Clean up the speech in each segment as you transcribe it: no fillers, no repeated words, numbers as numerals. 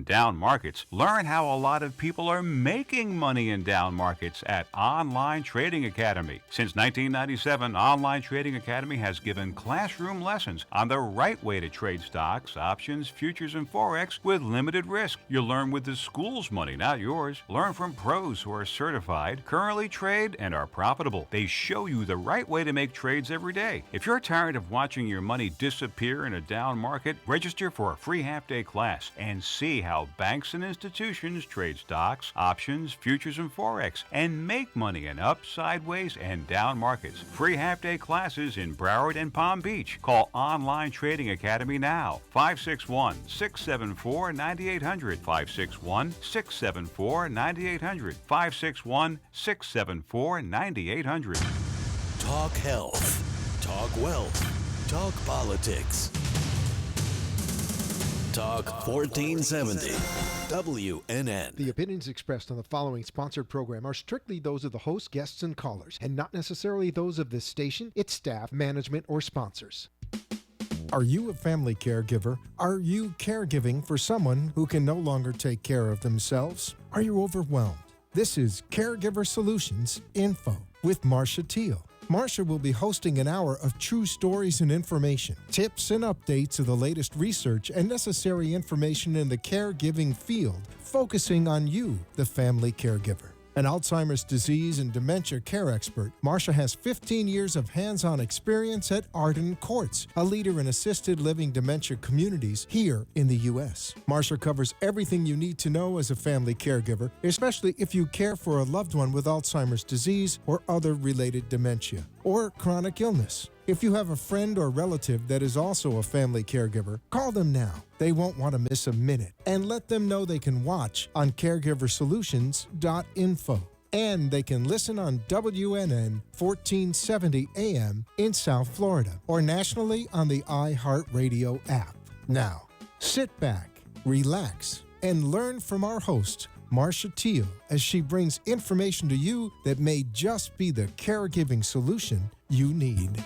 in down markets. Learn how a lot of people are making money in down markets at Online Trading Academy. Since 1997, Online Trading Academy has given classroom lessons on the right way to trade stocks, options, futures, and Forex with limited risk. You'll learn with the school's money, not yours. Learn from pros who are certified, currently trade, and are profitable. They show you the right way to make trades every day. If you're tired of watching your money disappear in a down market, register for a free half-day class and see how banks and institutions trade stocks, options, futures, and Forex and make money in up, sideways, and down markets. Free half-day classes in Broward and Palm Beach. Call Online Trading Academy now. 561-674-9800. 561-674-9800. 561-674-9800. Talk health. Talk wealth. Talk politics. Talk 1470. WNN. The opinions expressed on the following sponsored program are strictly those of the host, guests, and callers, and not necessarily those of this station, its staff, management, or sponsors. Are you a family caregiver? Are you caregiving for someone who can no longer take care of themselves? Are you overwhelmed? This is Caregiver Solutions Info with Marcia Teele. Marcia will be hosting an hour of true stories and information, tips and updates of the latest research and necessary information in the caregiving field, focusing on you, the family caregiver. An Alzheimer's disease and dementia care expert, Marcia has 15 years of hands-on experience at Arden Courts, a leader in assisted living dementia communities here in the U.S. Marcia covers everything you need to know as a family caregiver, especially if you care for a loved one with Alzheimer's disease or other related dementia or chronic illness. If you have a friend or relative that is also a family caregiver, call them now. They won't want to miss a minute. And let them know they can watch on caregiversolutions.info. And they can listen on WNN 1470 AM in South Florida or nationally on the iHeartRadio app. Now, sit back, relax, and learn from our host, Marcia Teele, as she brings information to you that may just be the caregiving solution you need.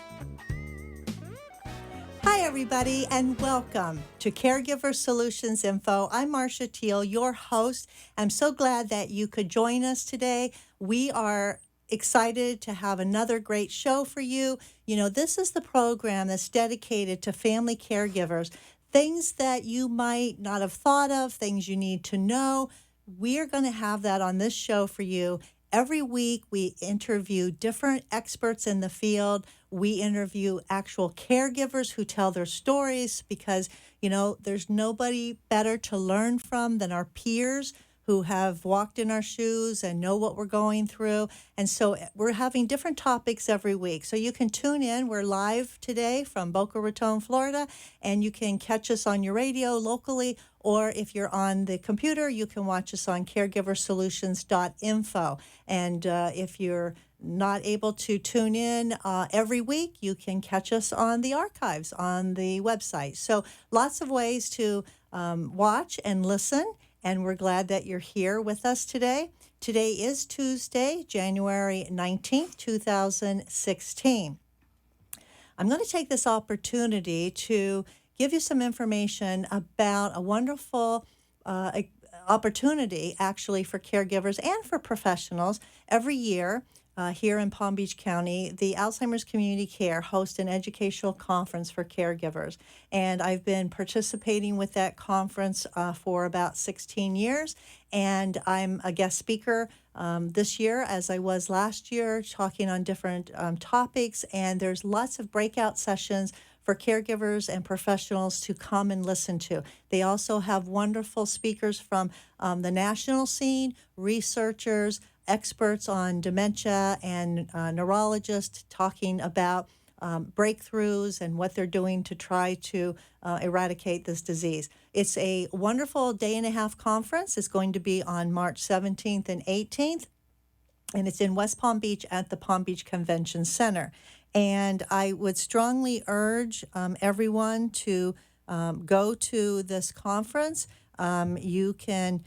Hi, everybody, and welcome to Caregiver Solutions Info. I'm Marcia Teele, your host. I'm so glad that you could join us today. We are excited to have another great show for you. You know, this is the program that's dedicated to family caregivers, things that you might not have thought of, things you need to know. We are going to have that on this show for you. Every week, we interview different experts in the field. We interview actual caregivers who tell their stories because, you know, there's nobody better to learn from than our peers who have walked in our shoes and know what we're going through. And so we're having different topics every week. So you can tune in. We're live today from Boca Raton, Florida, and you can catch us on your radio locally, or if you're on the computer, you can watch us on caregiversolutions.info. And if you're not able to tune in every week, you can catch us on the archives on the website. So lots of ways to watch and listen. And we're glad that you're here with us today. Today is Tuesday, January 19th, 2016. I'm going to take this opportunity to give you some information about a wonderful opportunity, actually, for caregivers and for professionals. Every year, here in Palm Beach County, the Alzheimer's Community Care hosts an educational conference for caregivers. And I've been participating with that conference for about 16 years. And I'm a guest speaker this year, as I was last year, talking on different topics. And there's lots of breakout sessions for caregivers and professionals to come and listen to. They also have wonderful speakers from the national scene, researchers, experts on dementia, and neurologists talking about breakthroughs and what they're doing to try to eradicate this disease. It's a wonderful day-and-a-half conference. It's going to be on March 17th and 18th, and it's in West Palm Beach at the Palm Beach Convention Center. And I would strongly urge everyone to go to this conference. You can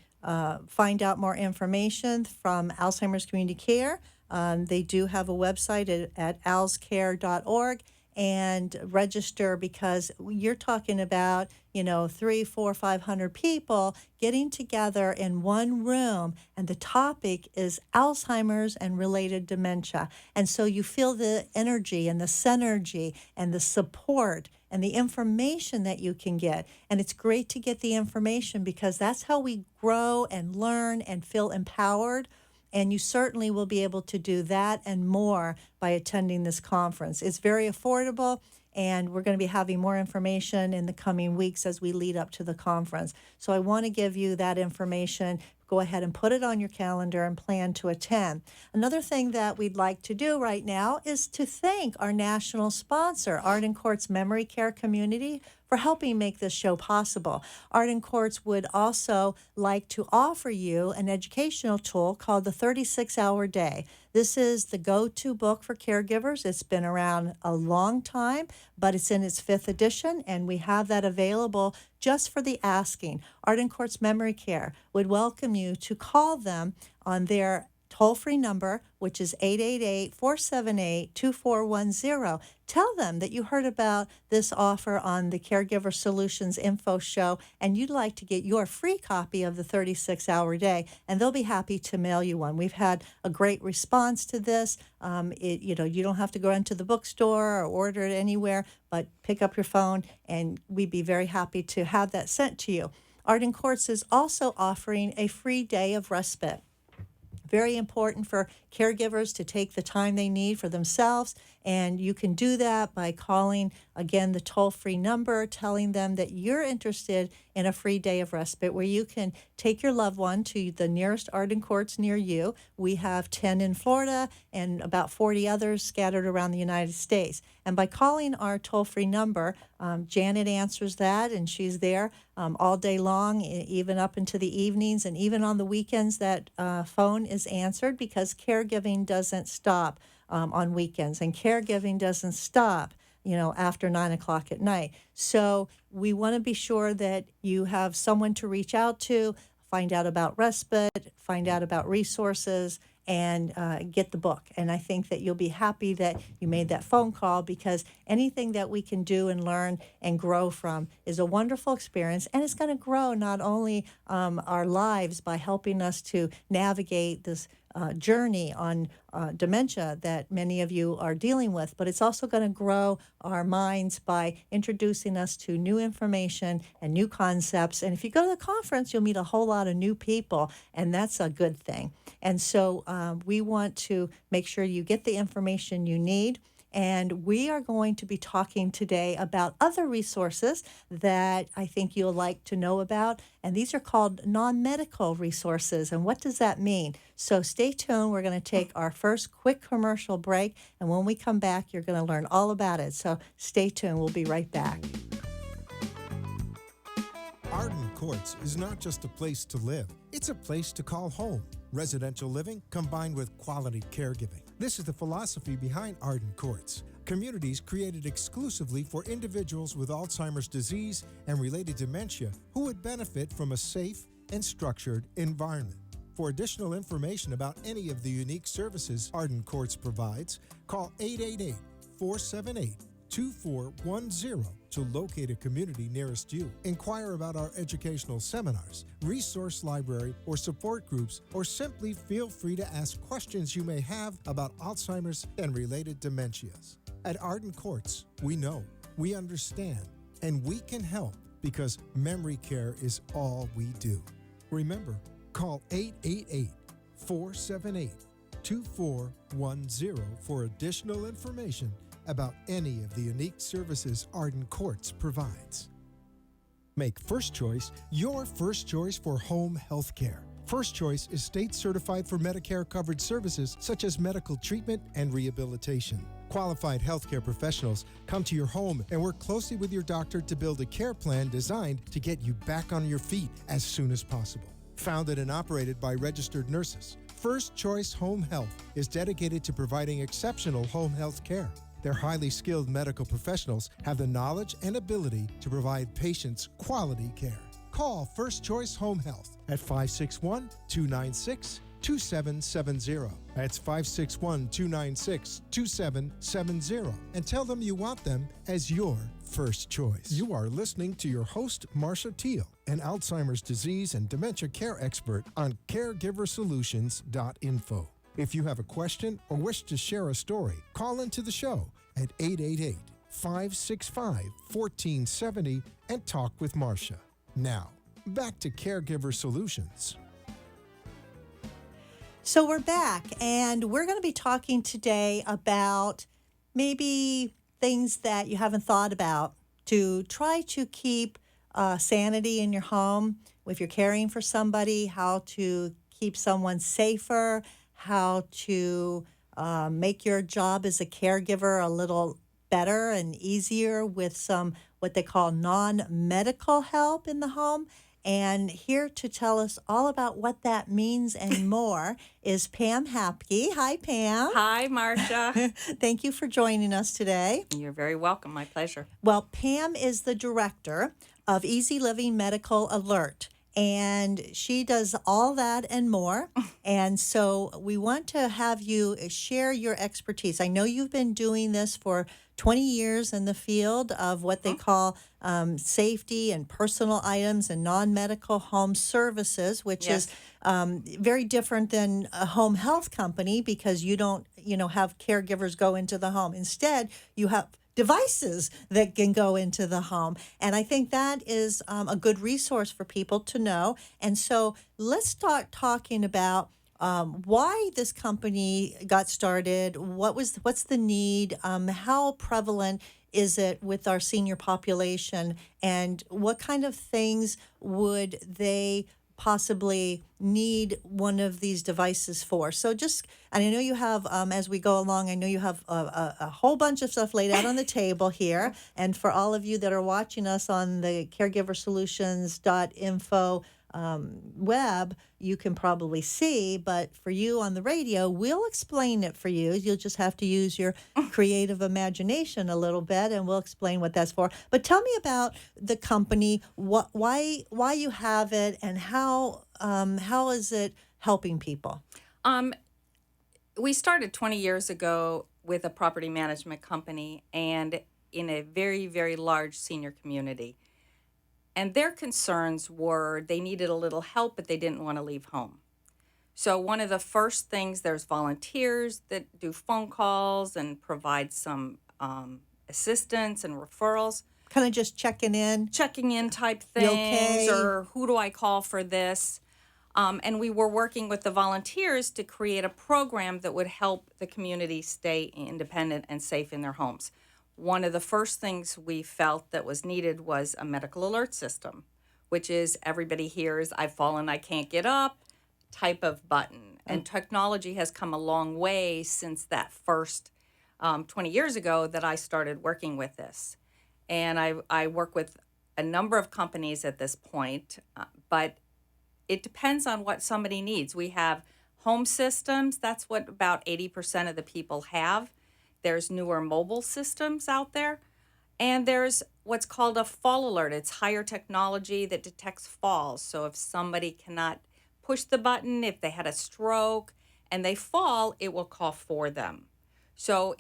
find out more information from Alzheimer's Community Care. They do have a website at alzcare.org, and register, because you're talking about, 3, 4, 500 people getting together in one room, and the topic is Alzheimer's and related dementia. And so you feel the energy and the synergy and the support and the information that you can get. And it's great to get the information, because that's how we grow and learn and feel empowered. And you certainly will be able to do that and more by attending this conference. It's very affordable, and we're going to be having more information in the coming weeks as we lead up to the conference. So I want to give you that information. Go ahead and put it on your calendar and plan to attend. Another thing that we'd like to do right now is to thank our national sponsor, Arden Court's Memory Care Community, for helping make this show possible. Arden Courts would also like to offer you an educational tool called the 36-Hour Day. This is the go-to book for caregivers. It's been around a long time, but it's in its 5th edition, and we have that available just for the asking. Arden Courts Memory Care would welcome you to call them on their toll-free number, which is 888-478-2410. Tell them that you heard about this offer on the Caregiver Solutions Info Show, and you'd like to get your free copy of the 36-Hour Day, and they'll be happy to mail you one. We've had a great response to this. You don't have to go into the bookstore or order it anywhere, but pick up your phone, and we'd be very happy to have that sent to you. Arden Courts is also offering a free day of respite. Very important for caregivers to take the time they need for themselves, and you can do that by calling, again, the toll-free number, telling them that you're interested in a free day of respite where you can take your loved one to the nearest Arden Courts near you. We have 10 in Florida and about 40 others scattered around the United States. And by calling our toll-free number, Janet answers that, and she's there all day long, even up into the evenings, and even on the weekends that phone is answered, because caregiving doesn't stop on weekends, and caregiving doesn't stop after 9 o'clock at night. So we want to be sure that you have someone to reach out to, find out about respite, find out about resources, and get the book. And I think that you'll be happy that you made that phone call, because anything that we can do and learn and grow from is a wonderful experience, and it's going to grow not only our lives by helping us to navigate this journey on dementia that many of you are dealing with, but it's also going to grow our minds by introducing us to new information and new concepts. And if you go to the conference, you'll meet a whole lot of new people, and that's a good thing. And so we want to make sure you get the information you need. And we are going to be talking today about other resources that I think you'll like to know about. And these are called non-medical resources. And what does that mean? So stay tuned. We're going to take our first quick commercial break. And when we come back, you're going to learn all about it. So stay tuned. We'll be right back. Arden Courts is not just a place to live. It's a place to call home. Residential living combined with quality caregiving. This is the philosophy behind Arden Courts. Communities created exclusively for individuals with Alzheimer's disease and related dementia who would benefit from a safe and structured environment. For additional information about any of the unique services Arden Courts provides, call 888-478-2410 to locate a community nearest you. Inquire about our educational seminars, resource library, or support groups, or simply feel free to ask questions you may have about Alzheimer's and related dementias. At Arden Courts, we know, we understand, and we can help, because memory care is all we do. Remember, call 888-478-2410 for additional information about any of the unique services Arden Courts provides. Make First Choice your first choice for home health care. First Choice is state certified for Medicare-covered services such as medical treatment and rehabilitation. Qualified healthcare professionals come to your home and work closely with your doctor to build a care plan designed to get you back on your feet as soon as possible. Founded and operated by registered nurses, First Choice Home Health is dedicated to providing exceptional home health care. Their highly skilled medical professionals have the knowledge and ability to provide patients quality care. Call First Choice Home Health at 561-296-2626 2770. That's 561-296-2770. And tell them you want them as your first choice. You are listening to your host, Marcia Teele, an Alzheimer's disease and dementia care expert on CareGiverSolutions.info. If you have a question or wish to share a story, call into the show at 888-565-1470 and talk with Marcia. Now, back to Caregiver Solutions. So we're back, and we're going to be talking today about maybe things that you haven't thought about to try to keep sanity in your home if you're caring for somebody, how to keep someone safer, how to make your job as a caregiver a little better and easier with some what they call non-medical help in the home. And here to tell us all about what that means and more is Pam Hapke. Hi, Pam. Hi, Marcia. Thank you for joining us today. You're very welcome. My pleasure. Well, Pam is the director of Easy Living Medical Alert, and she does all that and more. And so we want to have you share your expertise. I know you've been doing this for 20 years in the field of what they call safety and personal items and non-medical home services, which is very different than a home health company because you don't, have caregivers go into the home. Instead, you have devices that can go into the home. And I think that is a good resource for people to know. And so let's start talking about why this company got started, what's the need, how prevalent is it with our senior population, and what kind of things would they possibly need one of these devices for. So and I know you have, as we go along, I know you have a whole bunch of stuff laid out on the table here. And for all of you that are watching us on the CareGiverSolutions.info web, you can probably see, but for you on the radio, we'll explain it for you. You'll just have to use your creative imagination a little bit, and we'll explain what that's for. But tell me about the company, why you have it, and how is it helping people? We started 20 years ago with a property management company and in a very, very large senior community. And their concerns were they needed a little help, but they didn't want to leave home. So one of the first things, there's volunteers that do phone calls and provide some assistance and referrals. Kind of just checking in Type You things, okay? or who do I call for this? And we were working with the volunteers to create a program that would help the community stay independent and safe in their homes. One of the first things we felt that was needed was a medical alert system, which is everybody hears, I've fallen, I can't get up, type of button. And technology has come a long way since that first 20 years ago that I started working with this. And I work with a number of companies at this point, but it depends on what somebody needs. We have home systems. That's what about 80% of the people have. There's newer mobile systems out there. And there's what's called a fall alert. It's higher technology that detects falls. So if somebody cannot push the button, if they had a stroke and they fall, it will call for them. So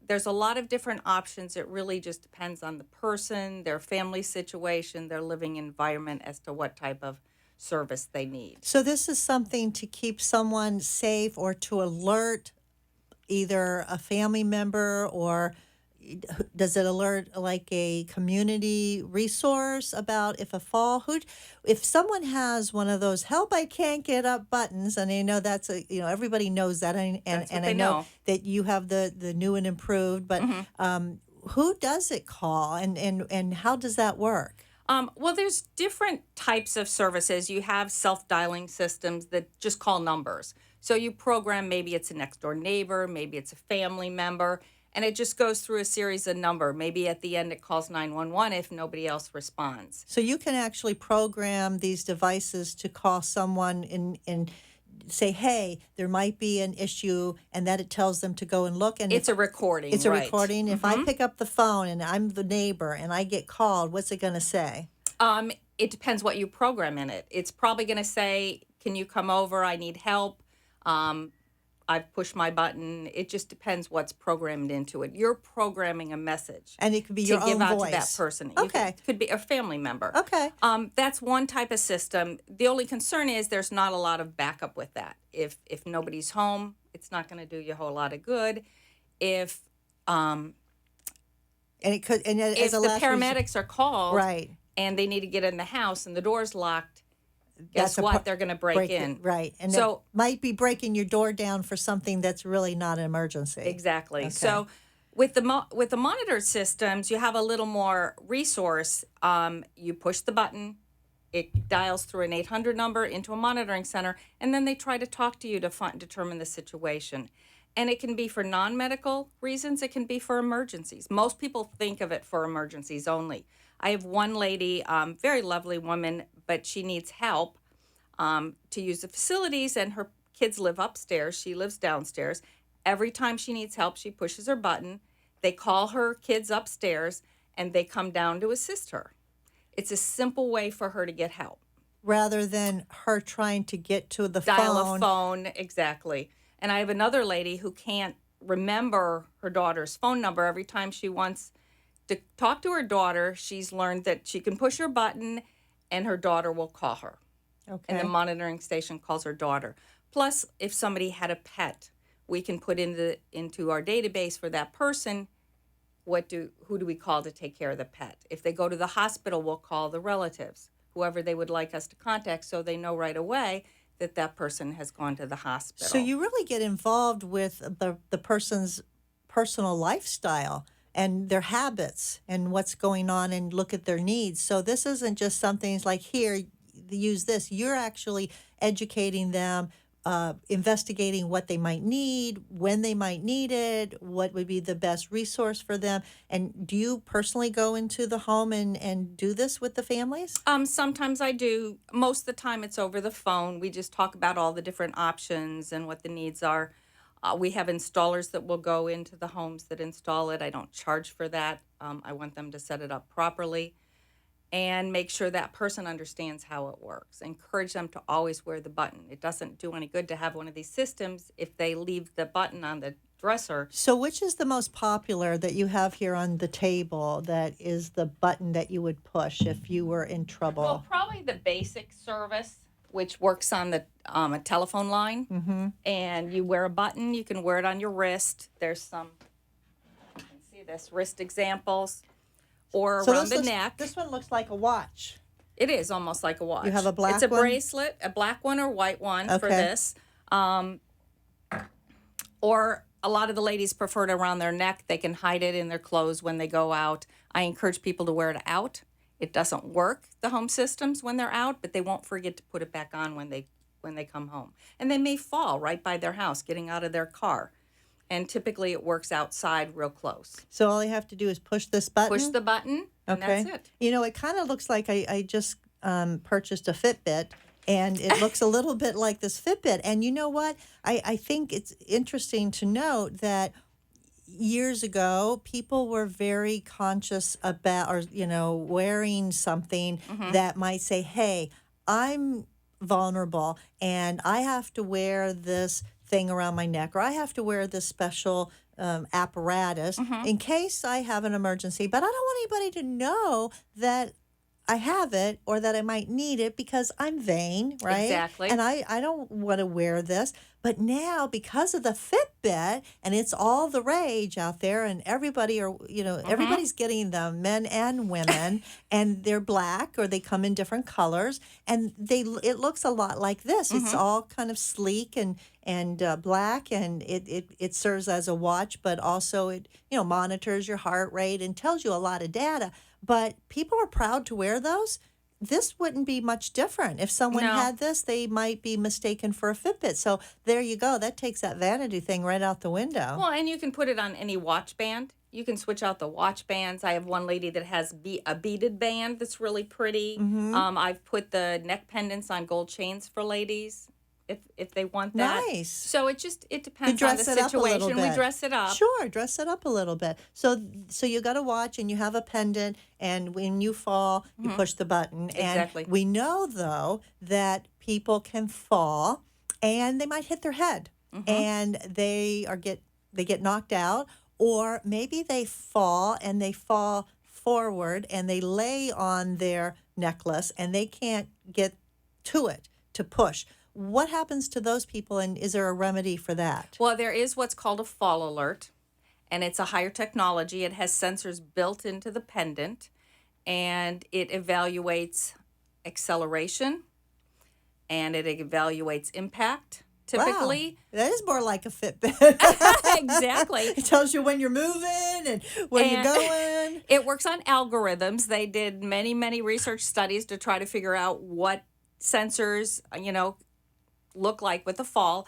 there's a lot of different options. It really just depends on the person, their family situation, their living environment as to what type of service they need. So this is something to keep someone safe or to alert either a family member, or does it alert like a community resource about if if someone has one of those help I can't get up buttons, and I know that's everybody knows that, and I know that you have the new and improved, but who does it call, and how does that work? Well, there's different types of services. You have self-dialing systems that just call numbers. So you program, maybe it's a next-door neighbor, maybe it's a family member, and it just goes through a series of numbers. Maybe at the end it calls 911 if nobody else responds. So you can actually program these devices to call someone and say, hey, there might be an issue, and that it tells them to go and look. And it's a recording. It's a right. recording. If I pick up the phone and I'm the neighbor and I get called, what's it going to say? It depends what you program in it. It's probably going to say, can you come over? I need help. I've pushed my button. It just depends what's programmed into it. You're programming a message. And it could be to your give own out voice. to that person. Okay. Could be a family member. Okay. That's one type of system. The only concern is there's not a lot of backup with that. If nobody's home, it's not going to do you a whole lot of good. If And it could, and if as a the last paramedics are called, right, and they need to get in the house and the door's locked, guess That's a what? par- They're going to break in. it, right, and So- so might be breaking your door down for something that's really not an emergency. Exactly. Okay. So with the monitored systems, you have a little more resource. You push the button, it dials through an 800 number into a monitoring center, and then they try to talk to you to determine the situation. And it can be for non-medical reasons. It can be for emergencies. Most people think of it for emergencies only. I have one lady, very lovely woman, but she needs help to use the facilities, and her kids live upstairs. She lives downstairs. Every time she needs help, she pushes her button. They call her kids upstairs, and they come down to assist her. It's a simple way for her to get help. Rather than her trying to get to the Dial phone. a phone, exactly. And I have another lady who can't remember her daughter's phone number. Every time she wants to talk to her daughter, she's learned that she can push her button and her daughter will call her. Okay. And the monitoring station calls her daughter. Plus, if somebody had a pet, we can put into our database for that person, who do we call to take care of the pet? If they go to the hospital, we'll call the relatives, whoever they would like us to contact, so they know right away that person has gone to the hospital. So you really get involved with the person's personal lifestyle and their habits and what's going on, and look at their needs. So this isn't just something like, here, use this. You're actually educating them, investigating what they might need, when they might need it, what would be the best resource for them. And do you personally go into the home and do this with the families? Sometimes I do. Most of the time it's over the phone. We just talk about all the different options and what the needs are. We have installers that will go into the homes that install it. I don't charge for that. I want them to set it up properly and make sure that person understands how it works. Encourage them to always wear the button. It doesn't do any good to have one of these systems if they leave the button on the dresser. So which is the most popular that you have here on the table that is the button that you would push if you were in trouble? Well, probably the basic service, which works on the a telephone line. Mm-hmm. And you wear a button. You can wear it on your wrist. There's some, you can see this, wrist examples. Or So around the looks- neck. This one looks like a watch. It is almost like a watch. You have a black It's a one? bracelet, a black one or white one for Okay. this. Or a lot of the ladies prefer it around their neck. They can hide it in their clothes when they go out. I encourage people to wear it out. It doesn't work, the home systems, when they're out, but they won't forget to put it back on when they come home. And they may fall right by their house, getting out of their car. And typically it works outside real close. So all you have to do is push this button. Push the button, and that's it. You know, it kind of looks like I just purchased a Fitbit, and it looks a little bit like this Fitbit. And you know what? I think it's interesting to note that years ago, people were very conscious about, or, wearing something that might say, hey, I'm vulnerable and I have to wear this thing around my neck, or I have to wear this special apparatus in case I have an emergency. But I don't want anybody to know that I have it or that I might need it because I'm vain, right? Exactly. And I don't want to wear this. But now, because of the Fitbit, and it's all the rage out there, and everybody everybody's getting them, men and women, and they're black or they come in different colors, and it looks a lot like this. It's all kind of sleek and black, and it serves as a watch, but also it monitors your heart rate and tells you a lot of data. But people are proud to wear those. This wouldn't be much different. If someone No. had this, they might be mistaken for a Fitbit. So there you go. That takes that vanity thing right out the window. Well, and you can put it on any watch band. You can switch out the watch bands. I have one lady that has a beaded band that's really pretty. I've put the neck pendants on gold chains for ladies if they want that. Nice. So it depends on the dress it up a little situation. We bit. dress it up. Sure, dress it up a little bit. So you got a watch and you have a pendant, and when you fall, you push the button. Exactly. And we know, though, that people can fall and they might hit their head, and they get knocked out, or maybe they fall forward and they lay on their necklace and they can't get to it to push. What happens to those people, and is there a remedy for that? Well, there is what's called a fall alert, and it's a higher technology. It has sensors built into the pendant, and it evaluates acceleration, and it evaluates impact, typically. Wow, that is more like a Fitbit. Exactly. It tells you when you're moving and where you're going. It works on algorithms. They did many, many research studies to try to figure out what sensors, look like with a fall.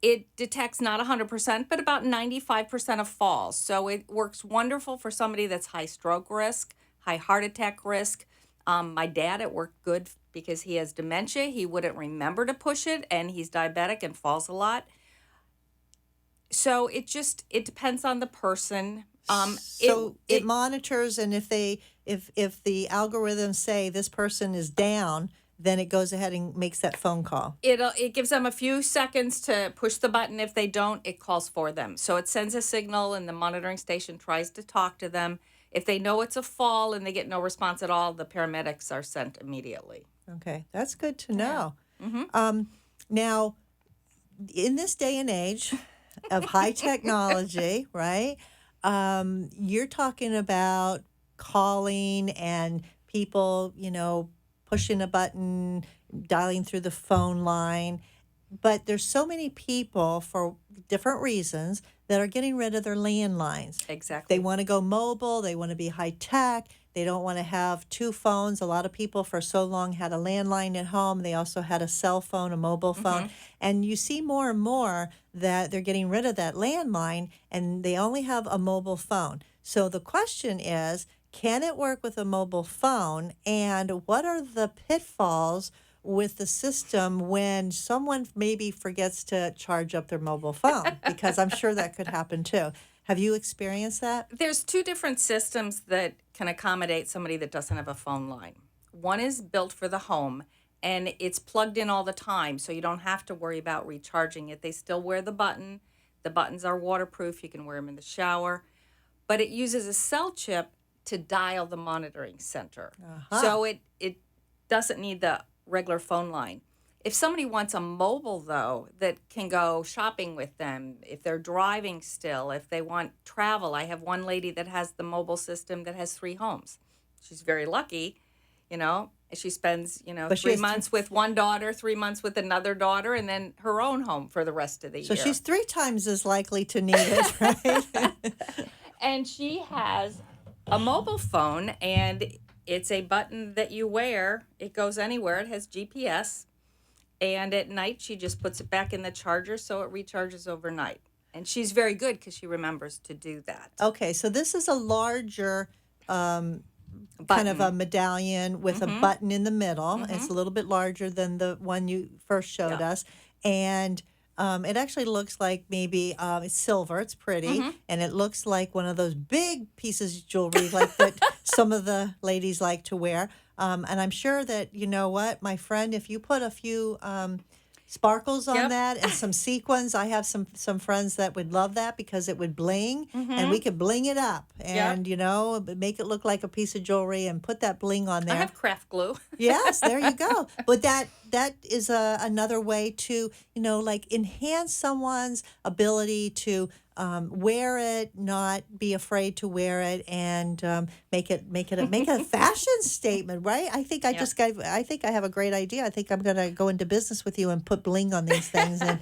It detects not 100%, but about 95% of falls. So it works wonderful for somebody that's high stroke risk, high heart attack risk. My dad, it worked good because he has dementia. He wouldn't remember to push it, and he's diabetic and falls a lot. So it depends on the person. So it monitors, and if the algorithms say this person is down, then it goes ahead and makes that phone call. It gives them a few seconds to push the button. If they don't, it calls for them. So it sends a signal, and the monitoring station tries to talk to them. If they know it's a fall and they get no response at all, the paramedics are sent immediately. Okay, that's good to know. Now, in this day and age of high technology, right, you're talking about calling and people, pushing a button, dialing through the phone line. But there's so many people, for different reasons, that are getting rid of their landlines. Exactly. They want to go mobile. They want to be high tech. They don't want to have two phones. A lot of people for so long had a landline at home. They also had a cell phone, a mobile phone. And you see more and more that they're getting rid of that landline and they only have a mobile phone. So the question is, can it work with a mobile phone? And what are the pitfalls with the system when someone maybe forgets to charge up their mobile phone? Because I'm sure that could happen too. Have you experienced that? There's two different systems that can accommodate somebody that doesn't have a phone line. One is built for the home, and it's plugged in all the time, so you don't have to worry about recharging it. They still wear the button. The buttons are waterproof. You can wear them in the shower. But it uses a cell chip to dial the monitoring center. So it doesn't need the regular phone line. If somebody wants a mobile, though, that can go shopping with them, if they're driving still, if they want travel. I have one lady that has the mobile system that has 3 homes. She's very lucky, She spends, 3 months with one daughter, 3 months with another daughter, and then her own home for the rest of the year. So she's 3 times as likely to need it, right? And she has a mobile phone, and it's a button that you wear. It goes anywhere. It has GPS. And at night, she just puts it back in the charger so it recharges overnight. And she's very good because she remembers to do that. Okay, so this is a larger kind of a medallion with a button in the middle. It's a little bit larger than the one you first showed us. And it actually looks like maybe it's silver. It's pretty. And it looks like one of those big pieces of jewelry like that some of the ladies like to wear. And I'm sure that, my friend, if you put a few sparkles on that and some sequins, I have some friends that would love that because it would bling and we could bling it up and, make it look like a piece of jewelry and put that bling on there. I have craft glue. Yes, there you go. But that is another way to, enhance someone's ability to wear it, not be afraid to wear it, and make it a fashion statement, right? I think I think I have a great idea. I think I'm gonna go into business with you and put bling on these things, and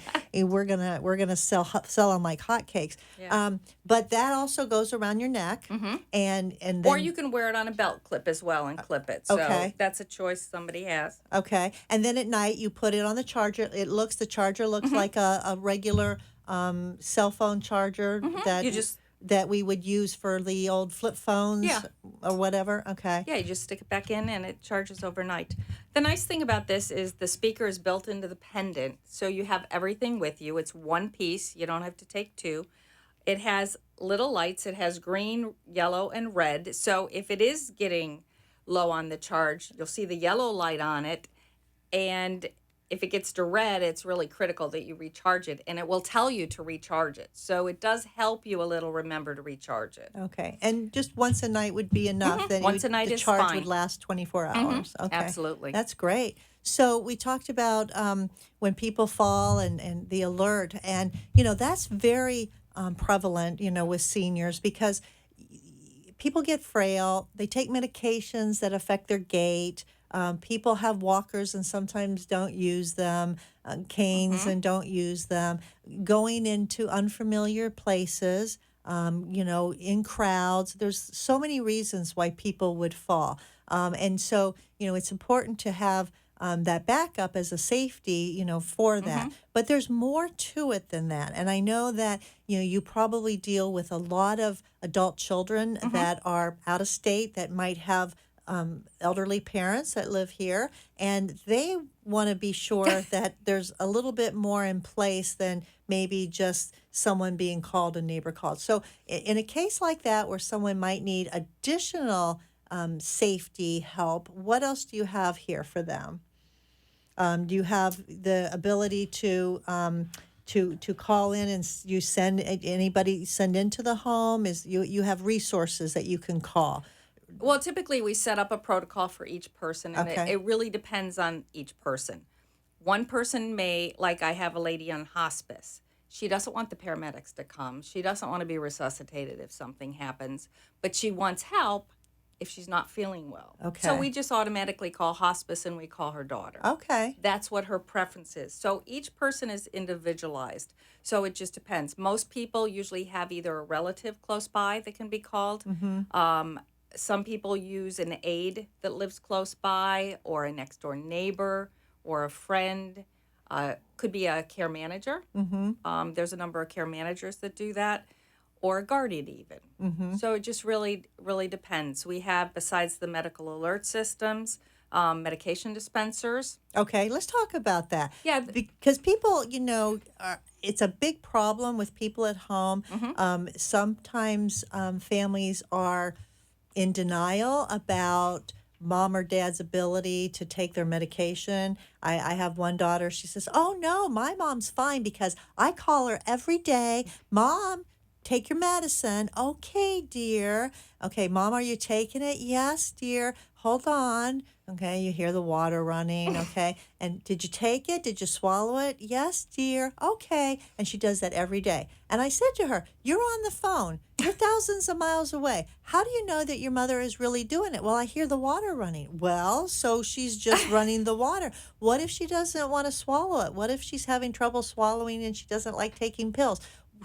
we're gonna sell them like hotcakes. Yeah. But that also goes around your neck, and then, or you can wear it on a belt clip as well and clip it. So that's a choice somebody has. Okay, and then at night you put it on the charger. The charger looks like a regular cell phone charger that we would use for the old flip phones or whatever. Okay. Yeah, you just stick it back in and it charges overnight. The nice thing about this is the speaker is built into the pendant, so you have everything with you. It's one piece. You don't have to take 2. It has little lights. It has green, yellow, and red. So if it is getting low on the charge, you'll see the yellow light on it. And if it gets to red, it's really critical that you recharge it, and it will tell you to recharge it. So it does help you a little remember to recharge it. Okay. And just once a night would be enough. Then Once a night the is charge fine. would last 24 hours. Okay. Absolutely. That's great. So we talked about when people fall and the alert. And, that's very prevalent, with seniors because people get frail. They take medications that affect their gait. People have walkers and sometimes don't use them, canes and don't use them. Going into unfamiliar places, in crowds. There's so many reasons why people would fall. And so, it's important to have that backup as a safety, for that. But there's more to it than that. And I know that, you probably deal with a lot of adult children that are out of state that might have elderly parents that live here, and they want to be sure that there's a little bit more in place than maybe just someone being called, a neighbor called. So in a case like that where someone might need additional safety help, what else do you have here for them? Do you have the ability to call in and you send into the home? Is you have resources that you can call? Well, typically we set up a protocol for each person, and Okay. it really depends on each person. One person may, like I have a lady on hospice. She doesn't want the paramedics to come. She doesn't want to be resuscitated if something happens, but she wants help if she's not feeling well. Okay. So we just automatically call hospice and we call her daughter. Okay. That's what her preference is. So each person is individualized. So it just depends. Most people usually have either a relative close by that can be called. Some people use an aide that lives close by, or a next door neighbor, or a friend. Could be a care manager. There's a number of care managers that do that, or a guardian even. So it just really depends. We have, besides the medical alert systems, medication dispensers. Okay, let's talk about that. Yeah. Because people, it's a big problem with people at home. Sometimes families are in denial about mom or dad's ability to take their medication. I have one daughter, she says, "Oh no, my mom's fine because I call her every day. Mom, take your medicine." "Okay, dear." "Okay, Mom, are you taking it?" "Yes, dear." "Hold on." Okay, you hear the water running. Okay, and did you take it? Did you swallow it? "Yes, dear." "Okay." And she does that every day. And I said to her, "You're on the phone. You're thousands of miles away. How do you know that your mother is really doing it?" "Well, I hear the water running." "Well, so she's just running the water. What if she doesn't want to swallow it? What if she's having trouble swallowing and she doesn't like taking pills?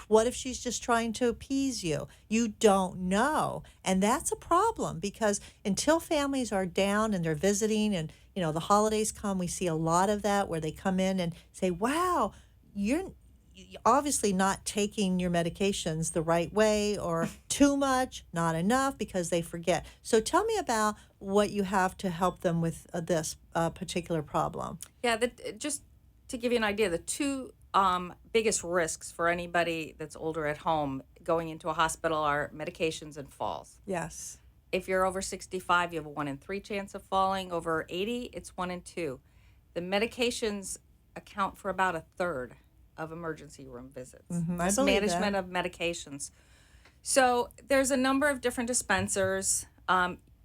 What if she's just trying to appease you?" You don't know. And that's a problem because until families are down and they're visiting and, the holidays come, we see a lot of that where they come in and say, "Wow, you're obviously not taking your medications the right way, or too much, not enough," because they forget. So tell me about what you have to help them with this particular problem. Yeah, just to give you an idea, the two biggest risks for anybody that's older at home going into a hospital are medications and falls. Yes. If you're over 65, you have a 1 in 3 chance of falling. Over 80, it's 1 in 2. The medications account for about a third of emergency room visits. I believe Management that. of medications. So there's a number of different dispensers.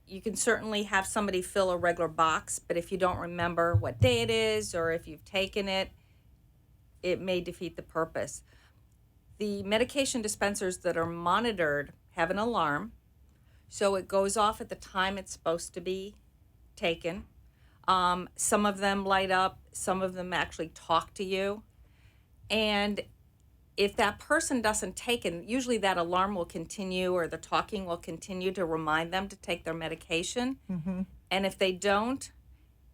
You can certainly have somebody fill a regular box, but if you don't remember what day it is or if you've taken it, it may defeat the purpose. The medication dispensers that are monitored have an alarm, so it goes off at the time it's supposed to be taken. Some of them light up, some of them actually talk to you. And if that person doesn't take it, usually that alarm will continue or the talking will continue to remind them to take their medication. And if they don't,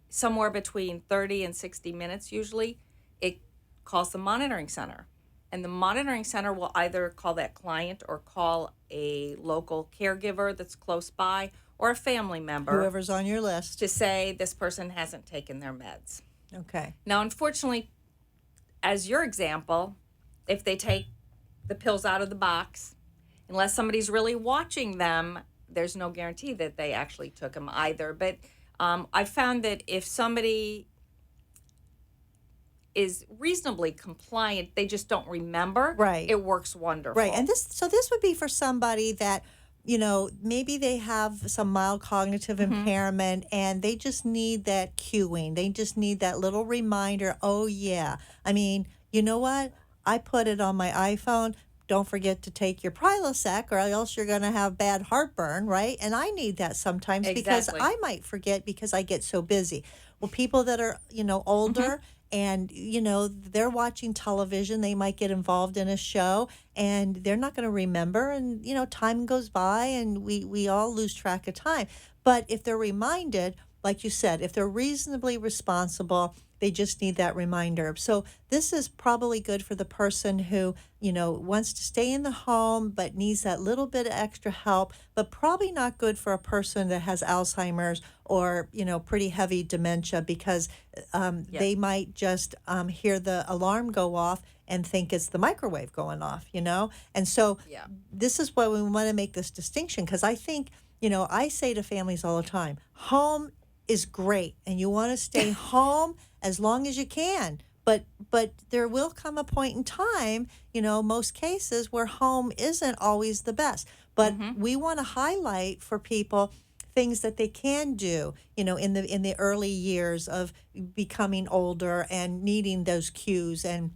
somewhere between 30 and 60 minutes usually, it calls the monitoring center. And the monitoring center will either call that client or call a local caregiver that's close by or a family member Whoever's on your list. to say this person hasn't taken their meds. Okay. Now, unfortunately, as your example, if they take the pills out of the box, unless somebody's really watching them, there's no guarantee that they actually took them either. But I found that if somebody is reasonably compliant, they just don't remember, Right. it works wonderful. Right. And this would be for somebody that, maybe they have some mild cognitive impairment and they just need that cueing. They just need that little reminder. Oh, yeah. I mean, you know what? I put it on my iPhone. Don't forget to take your Prilosec or else you're going to have bad heartburn, right? And I need that sometimes because Exactly. I might forget because I get so busy. Well, people that are, older and, they're watching television, they might get involved in a show and they're not going to remember. And, time goes by and we all lose track of time. But if they're reminded, like you said, if they're reasonably responsible, they just need that reminder. So this is probably good for the person who, wants to stay in the home but needs that little bit of extra help, but probably not good for a person that has Alzheimer's or, pretty heavy dementia because they might just hear the alarm go off and think it's the microwave going off, And so this is why we want to make this distinction because I think, I say to families all the time, home is great and you want to stay home as long as you can. But there will come a point in time, most cases where home isn't always the best. But we want to highlight for people things that they can do, in the early years of becoming older and needing those cues and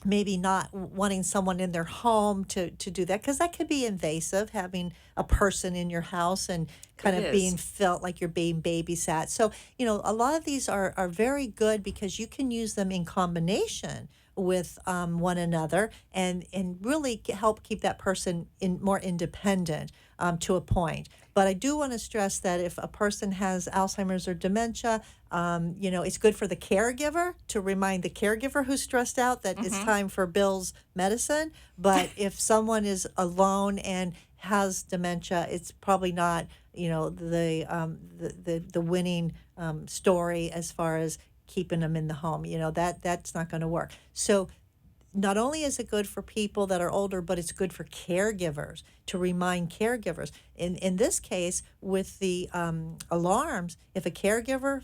maybe not wanting someone in their home to do that because that could be invasive, having a person in your house and kind of being felt like you're being babysat. So, a lot of these are very good because you can use them in combination with one another and really help keep that person more independent to a point. But I do want to stress that if a person has Alzheimer's or dementia, it's good for the caregiver to remind the caregiver who's stressed out that it's time for Bill's medicine. But if someone is alone and has dementia, it's probably not, the winning story as far as keeping them in the home. That's not going to work. So not only is it good for people that are older, but it's good for caregivers to remind caregivers. In this case, with the alarms, if a caregiver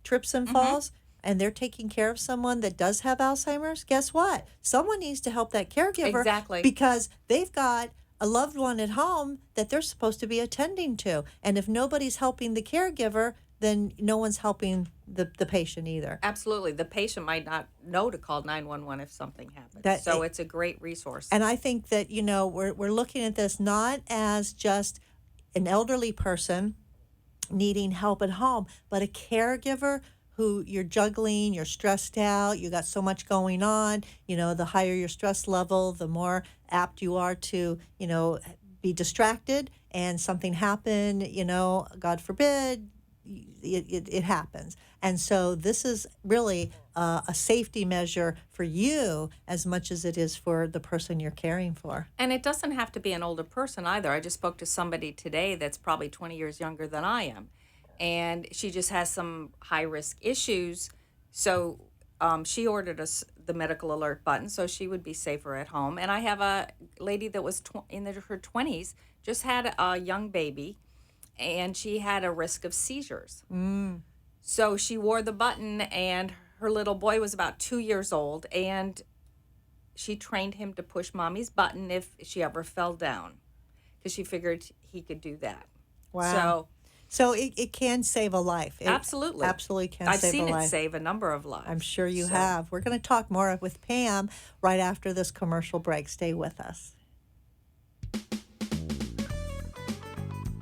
trips and falls and they're taking care of someone that does have Alzheimer's, guess what? Someone needs to help that caregiver Exactly. because they've got a loved one at home that they're supposed to be attending to. And if nobody's helping the caregiver, then no one's helping the patient either. Absolutely. The patient might not know to call 911 if something happens. So it's a great resource. And I think that, we're looking at this not as just an elderly person needing help at home, but a caregiver who you're juggling, you're stressed out, you got so much going on, the higher your stress level, the more apt you are to, be distracted and something happen, God forbid, it happens. And so this is really a safety measure for you as much as it is for the person you're caring for. And it doesn't have to be an older person either. I just spoke to somebody today that's probably 20 years younger than I am. And she just has some high-risk issues. So she ordered us the medical alert button so she would be safer at home. And I have a lady that was in her 20s, just had a young baby, and she had a risk of seizures. So she wore the button, and her little boy was about 2 years old, and she trained him to push mommy's button if she ever fell down because she figured he could do that. Wow. So it can save a life. It Absolutely. Absolutely can I've save seen a life. it save a number of lives. I'm sure you have. We're going to talk more with Pam right after this commercial break. Stay with us.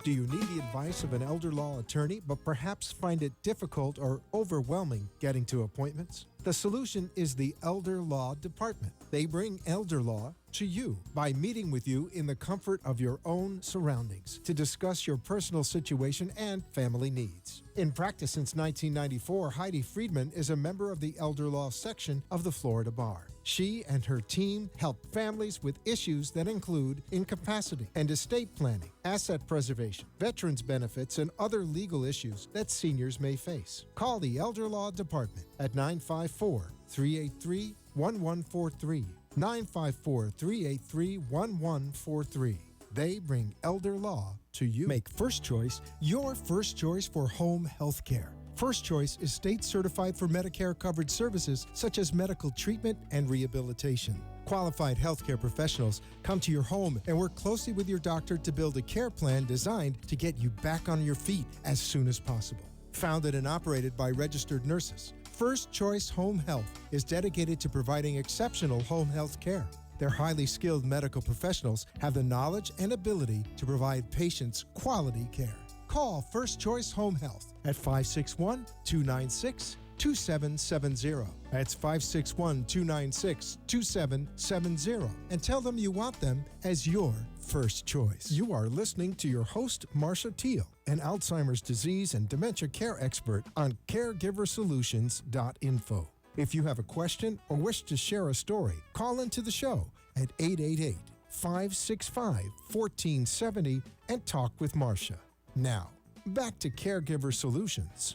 Do you need the advice of an elder law attorney, but perhaps find it difficult or overwhelming getting to appointments? The solution is the Elder Law Department. They bring elder law to you by meeting with you in the comfort of your own surroundings to discuss your personal situation and family needs. In practice since 1994, Heidi Friedman is a member of the Elder Law section of the Florida Bar. She and her team help families with issues that include incapacity and estate planning, asset preservation, veterans benefits, and other legal issues that seniors may face. Call the Elder Law Department at 954-383-1143. 954-383-1143. They bring elder law to you. Make First Choice your first choice for home health care. First Choice is state certified for Medicare-covered services such as medical treatment and rehabilitation. Qualified healthcare professionals come to your home and work closely with your doctor to build a care plan designed to get you back on your feet as soon as possible. Founded and operated by registered nurses, First Choice Home Health is dedicated to providing exceptional home health care. Their highly skilled medical professionals have the knowledge and ability to provide patients quality care. Call First Choice Home Health at 561-296-2770. That's 561-296-2770. And tell them you want them as your first choice. You are listening to your host, Marcia Teele, an Alzheimer's disease and dementia care expert on CareGiverSolutions.info. If you have a question or wish to share a story, call into the show at 888-565-1470 and talk with Marcia. Now, back to Caregiver Solutions.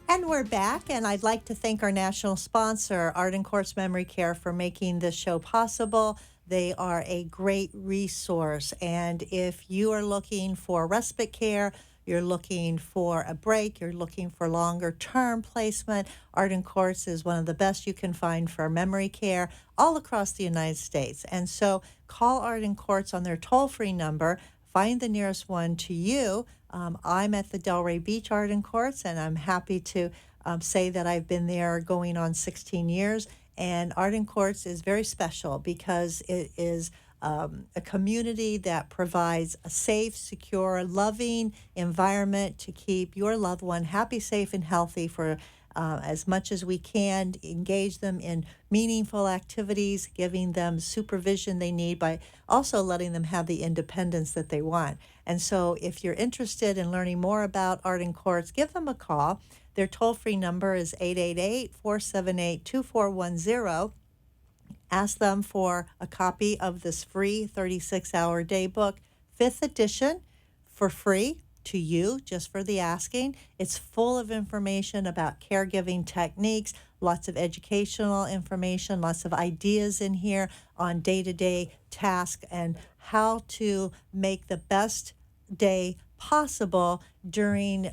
And we're back, and I'd like to thank our national sponsor, Arden Courts Memory Care, for making this show possible. They are a great resource, and if you are looking for respite care, you're looking for a break, you're looking for longer-term placement, Arden Courts is one of the best you can find for memory care all across the United States. And so call Arden Courts on their toll-free number. Find the nearest one to you. I'm at the Delray Beach Arden Courts, and I'm happy to say that I've been there going on 16 years. And Arden Courts is very special because it is a community that provides a safe, secure, loving environment to keep your loved one happy, safe, and healthy for as much as we can, engage them in meaningful activities, giving them supervision they need by also letting them have the independence that they want. And so if you're interested in learning more about Arden Courts, give them a call. Their toll-free number is 888-478-2410. Ask them for a copy of this free 36-hour day book, 5th edition, for free to you, just for the asking. It's full of information about caregiving techniques, lots of educational information, lots of ideas in here on day-to-day tasks and how to make the best day possible during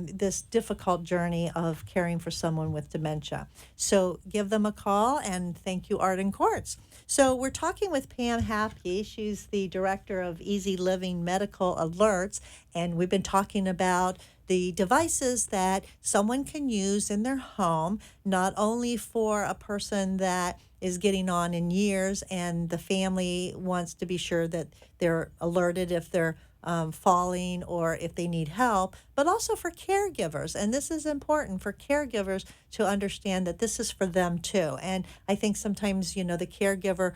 this difficult journey of caring for someone with dementia. So give them a call, and thank you, Arden Courts. So we're talking with Pam Happy. She's the director of Easy Living Medical Alerts, and we've been talking about the devices that someone can use in their home, not only for a person that is getting on in years and the family wants to be sure that they're alerted if they're falling or if they need help, but also for caregivers. And this is important for caregivers to understand that this is for them too. And I think sometimes, the caregiver,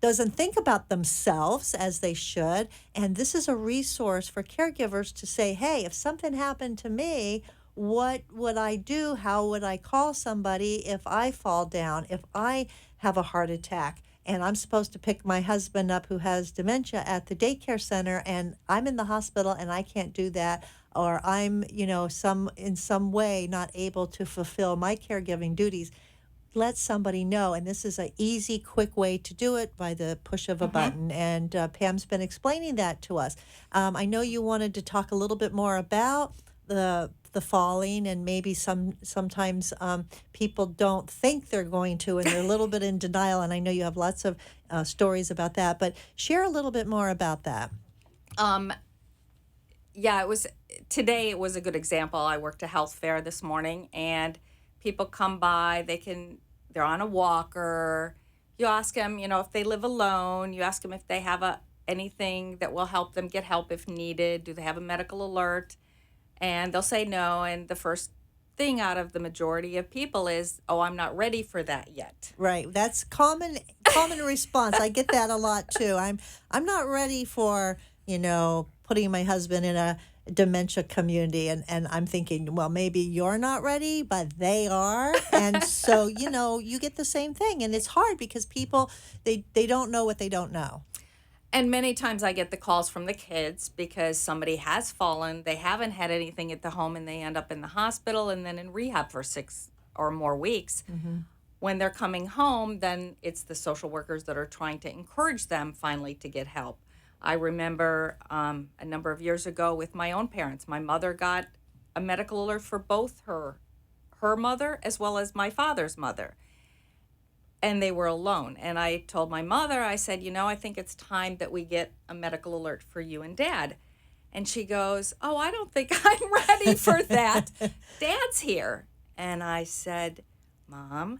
doesn't think about themselves as they should. And this is a resource for caregivers to say, hey, if something happened to me, what would I do? How would I call somebody if I fall down, if I have a heart attack? And I'm supposed to pick my husband up who has dementia at the daycare center, and I'm in the hospital and I can't do that, or I'm, in some way not able to fulfill my caregiving duties. Let somebody know, and this is an easy, quick way to do it by the push of a button. And Pam's been explaining that to us. I know you wanted to talk a little bit more about the falling, and maybe sometimes people don't think they're going to, and they're a little bit in denial. And I know you have lots of stories about that, but share a little bit more about that. Today it was a good example. I worked a health fair this morning, and people come by, they're on a walker. You ask them, if they live alone. You ask them if they have anything that will help them get help if needed. Do they have a medical alert? And they'll say no. And the first thing out of the majority of people is, oh, I'm not ready for that yet. Right. That's common response. I get that a lot too. I'm not ready for, putting my husband in a dementia community, and I'm thinking, well, maybe you're not ready, but they are. And so, you get the same thing. And it's hard because people, they don't know what they don't know. And many times I get the calls from the kids because somebody has fallen, they haven't had anything at the home, and they end up in the hospital and then in rehab for 6 or more weeks. When they're coming home, then it's the social workers that are trying to encourage them finally to get help. I remember a number of years ago with my own parents, my mother got a medical alert for both her mother as well as my father's mother. And they were alone. And I told my mother, I said, I think it's time that we get a medical alert for you and Dad. And she goes, oh, I don't think I'm ready for that. Dad's here. And I said, Mom,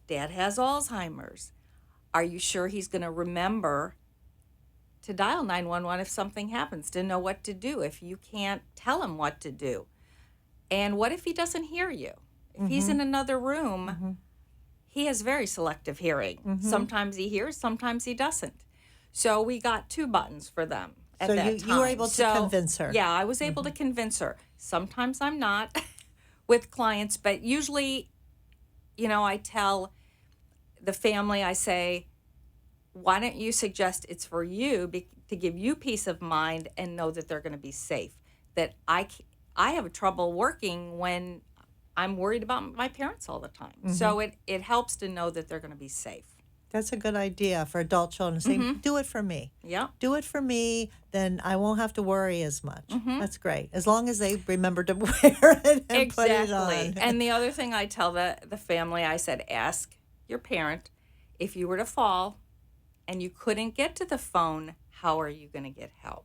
Dad has Alzheimer's. Are you sure he's going to remember to dial 911 if something happens, to know what to do if you can't tell him what to do? And what if he doesn't hear you? If he's in another room, he has very selective hearing. Sometimes he hears, sometimes he doesn't. So we got 2 buttons for them at So that time. you were able to convince her. Yeah, I was able to convince her. Sometimes I'm not with clients, but usually, I tell the family, I say, why don't you suggest it's for you to give you peace of mind and know that they're going to be safe? That I have trouble working when I'm worried about my parents all the time. So it helps to know that they're going to be safe. That's a good idea for adult children to say, do it for me. Yeah. Do it for me, then I won't have to worry as much. That's great. As long as they remember to wear it and put it on. And the other thing I tell the family, I said, ask your parent, if you were to fall and you couldn't get to the phone, how are you going to get help?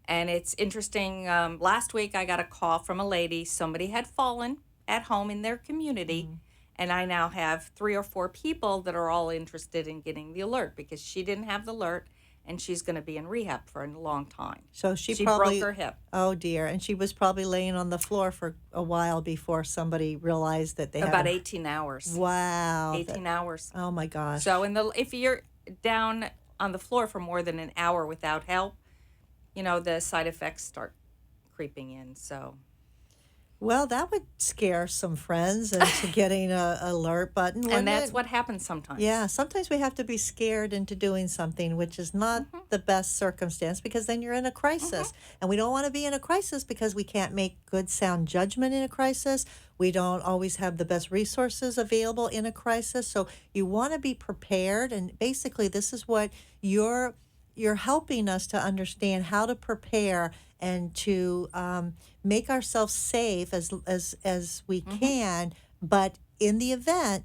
And it's interesting. Last week, I got a call from a lady. Somebody had fallen at home in their community. And I now have 3 or 4 people that are all interested in getting the alert because she didn't have the alert and she's going to be in rehab for a long time. So she broke her hip. Oh, dear. And she was probably laying on the floor for a while before somebody realized that they had About 18 hours. Wow. 18 hours. Oh, my gosh. So if you're down on the floor for more than an hour without help, the side effects start creeping in. So, well, that would scare some friends into getting a alert button. And that's what happens sometimes. Yeah, sometimes we have to be scared into doing something, which is not the best circumstance because then you're in a crisis. And we don't want to be in a crisis because we can't make good sound judgment in a crisis. We don't always have the best resources available in a crisis. So you want to be prepared. And basically, this is what you're helping us to understand how to prepare and to make ourselves safe as we can. But in the event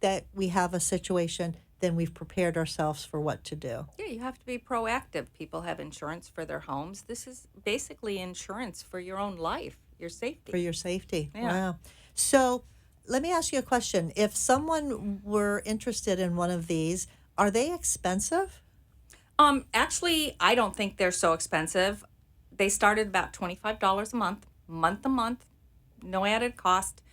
that we have a situation, then we've prepared ourselves for what to do. Yeah, you have to be proactive. People have insurance for their homes. This is basically insurance for your own life, your safety. For your safety. Yeah. Wow. So let me ask you a question. If someone were interested in one of these, are they expensive? Actually, I don't think they're so expensive. They started about $25 a month, no added cost,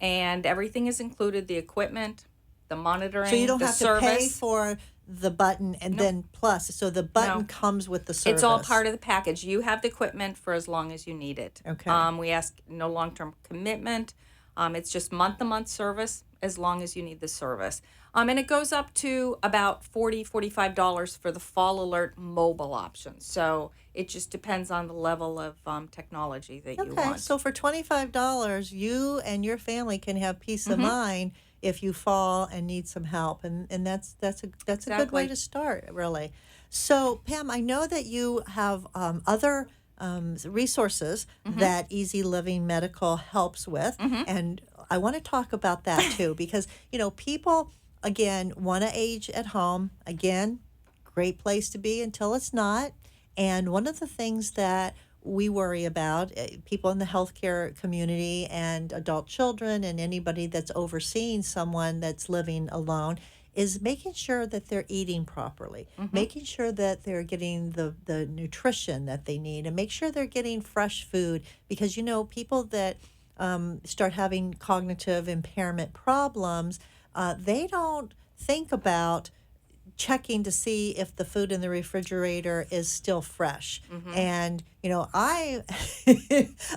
and everything is included, the equipment, the monitoring, so you don't the have service. to pay for the button and then plus. So the button comes with the service. It's all part of the package. You have the equipment for as long as you need it. Okay. We ask no long-term commitment. It's just month-to-month service as long as you need the service. And it goes up to about $40, $45 for the Fall Alert mobile option. So it just depends on the level of technology that you want. So for $25, you and your family can have peace of mind if you fall and need some help, and that's a good way to start, really. So Pam, I know that you have other resources that Easy Living Medical helps with, and I want to talk about that too because people again want to age at home. Again, great place to be until it's not. And one of the things that we worry about, people in the healthcare community and adult children and anybody that's overseeing someone that's living alone, is making sure that they're eating properly, making sure that they're getting the nutrition that they need, and make sure they're getting fresh food. Because, people that start having cognitive impairment problems, they don't think about checking to see if the food in the refrigerator is still fresh. And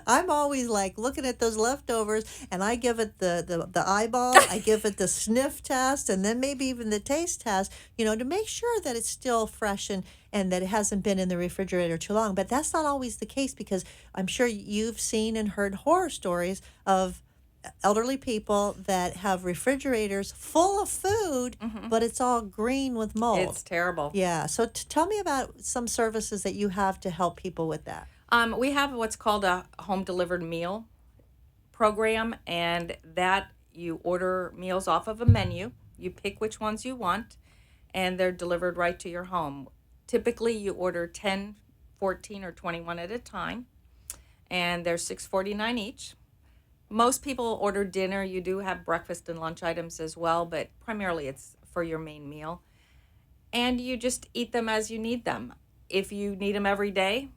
I'm always like looking at those leftovers, and I give it the eyeball, I give it the sniff test, and then maybe even the taste test, to make sure that it's still fresh and that it hasn't been in the refrigerator too long. But that's not always the case, because I'm sure you've seen and heard horror stories of elderly people that have refrigerators full of food, but it's all green with mold. It's terrible. Yeah. So tell me about some services that you have to help people with that. We have what's called a home delivered meal program, and that you order meals off of a menu. You pick which ones you want, and they're delivered right to your home. Typically, you order 10, 14, or 21 at a time, and they're $6.49 each. Most people order dinner. You do have breakfast and lunch items as well, but primarily it's for your main meal. And you just eat them as you need them. If you need them every day,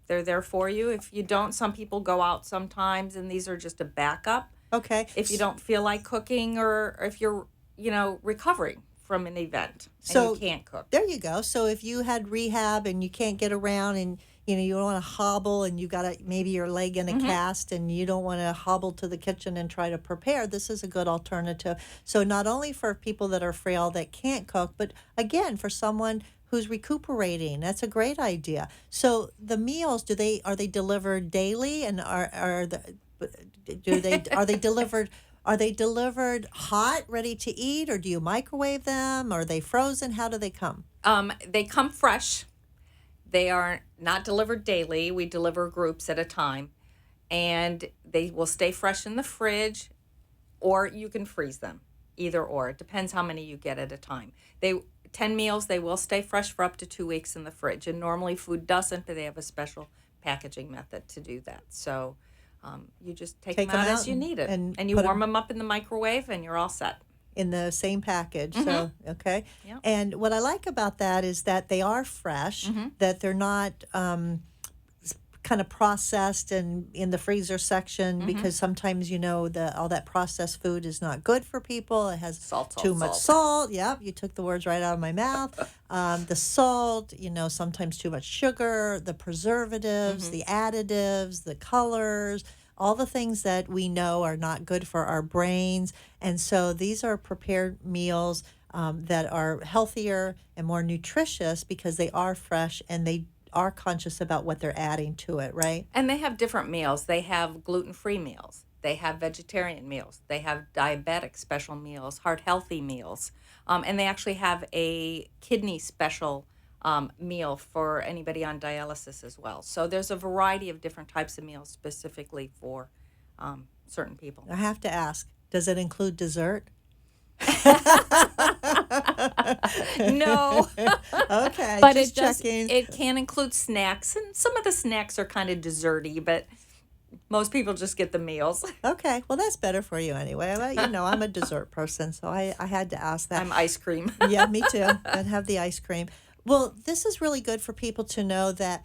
they're there for you. If you don't, some people go out sometimes, and these are just a backup. Okay. If you don't feel like cooking, or if you're, recovering from an event and So you can't cook. there you go. So if you had rehab and you can't get around, and you don't want to hobble, and you got maybe your leg in a cast, and you don't want to hobble to the kitchen and try to prepare, this is a good alternative. So not only for people that are frail that can't cook, but again, for someone who's recuperating, that's a great idea. So the meals, are they delivered daily, and are they delivered? Are they delivered hot, ready to eat, or do you microwave them? Are they frozen? How do they come? They come fresh. They are not delivered daily. We deliver groups at a time, and they will stay fresh in the fridge, or you can freeze them. Either or. It depends how many you get at a time. 10 meals, they will stay fresh for up to 2 weeks in the fridge, and normally food doesn't, but they have a special packaging method to do that. So you just take them out as you need it, and you warm them up in the microwave, and you're all set. In the same package. So, okay. Yep. And what I like about that is that they are fresh, that they're not kind of processed and in the freezer section, because sometimes, all that processed food is not good for people. It has too much salt. Yep, you took the words right out of my mouth. The salt, sometimes too much sugar, the preservatives, the additives, the colors, all the things that we know are not good for our brains. And so these are prepared meals that are healthier and more nutritious because they are fresh and they are conscious about what they're adding to it, right? And they have different meals. They have gluten-free meals. They have vegetarian meals. They have diabetic special meals, heart-healthy meals. And they actually have a kidney special meal for anybody on dialysis as well. So there's a variety of different types of meals specifically for certain people. I have to ask, does it include dessert? No. Okay, but just it does. checking. It can include snacks, and some of the snacks are kind of desserty, but most people just get the meals. Okay, well, that's better for you anyway. Well, I'm a dessert person, so I had to ask that. I'm ice cream. Yeah, me too. I'd have the ice cream. Well, this is really good for people to know that,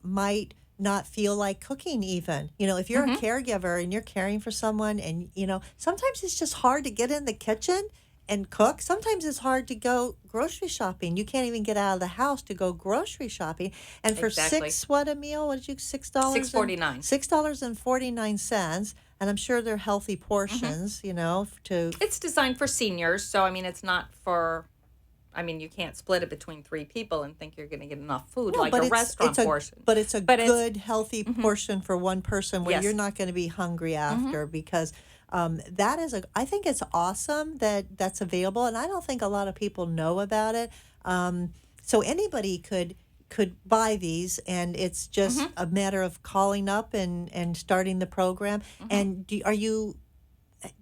might not feel like cooking even. If you're a caregiver and you're caring for someone and, sometimes it's just hard to get in the kitchen and cook. Sometimes it's hard to go grocery shopping. You can't even get out of the house to go grocery shopping. And for Exactly. what a meal? What did you, $6? $6.49. $6.49. And I'm sure they're healthy portions, to... It's designed for seniors, so, it's not for... you can't split it between 3 people and think you're going to get enough food No, like but a it's- restaurant portion. But it's a But it's- good, healthy portion for one person where Yes. you're not going to be hungry after because that is I think it's awesome that that's available, and I don't think a lot of people know about it. So anybody could buy these, and it's just a matter of calling up and starting the program. And do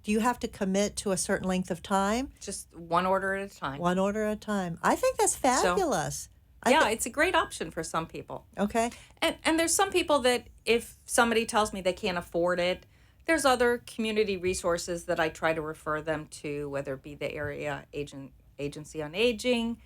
you have to commit to a certain length of time? Just one order at a time. One order at a time. I think that's fabulous. It's a great option for some people. Okay. And there's some people that if somebody tells me they can't afford it, there's other community resources that I try to refer them to, whether it be the area agency on aging.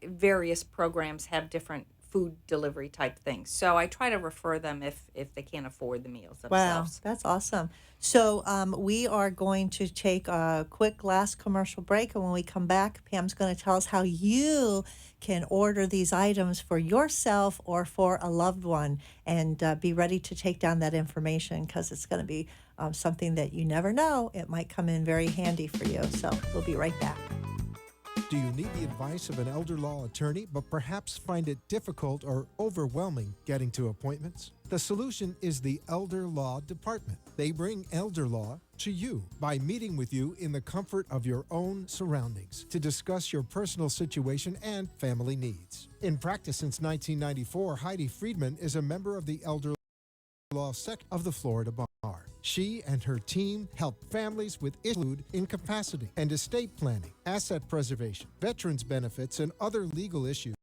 Various programs have different food delivery type things. So I try to refer them if they can't afford the meals themselves. Wow, that's awesome. So we are going to take a quick last commercial break, and when we come back, Pam's going to tell us how you can order these items for yourself or for a loved one, and be ready to take down that information because it's going to be something that you never know. It might come in very handy for you. So we'll be right back. Do you need the advice of an elder law attorney, but perhaps find it difficult or overwhelming getting to appointments? The solution is the Elder Law Department. They bring elder law to you by meeting with you in the comfort of your own surroundings to discuss your personal situation and family needs. In practice since 1994, Heidi Friedman is a member of the Elder Law Section of the Florida Bar. She and her team help families with issues incapacity and estate planning, asset preservation, veterans benefits, and other legal issues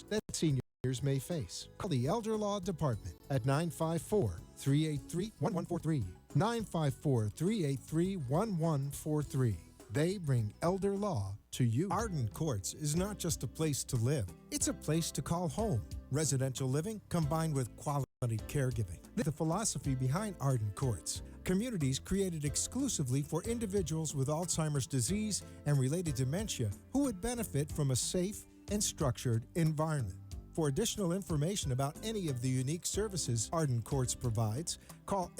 that seniors may face. Call the Elder Law Department at 954-383-1143. 954-383-1143. They bring elder law to you. Arden Courts is not just a place to live. It's a place to call home. Residential living combined with quality caregiving. The philosophy behind Arden Courts. Communities created exclusively for individuals with Alzheimer's disease and related dementia who would benefit from a safe and structured environment. For additional information about any of the unique services Arden Courts provides, call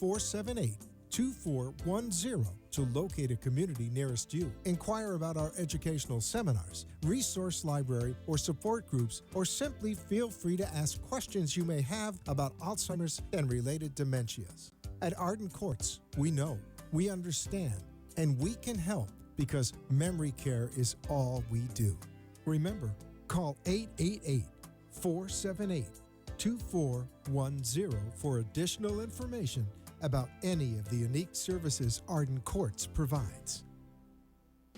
888-478-2410 to locate a community nearest you. Inquire about our educational seminars, resource library, or support groups, or simply feel free to ask questions you may have about Alzheimer's and related dementias. At Arden Courts, we know, we understand, and we can help because memory care is all we do. Remember, call 888-478-2410 for additional information about any of the unique services Arden Courts provides.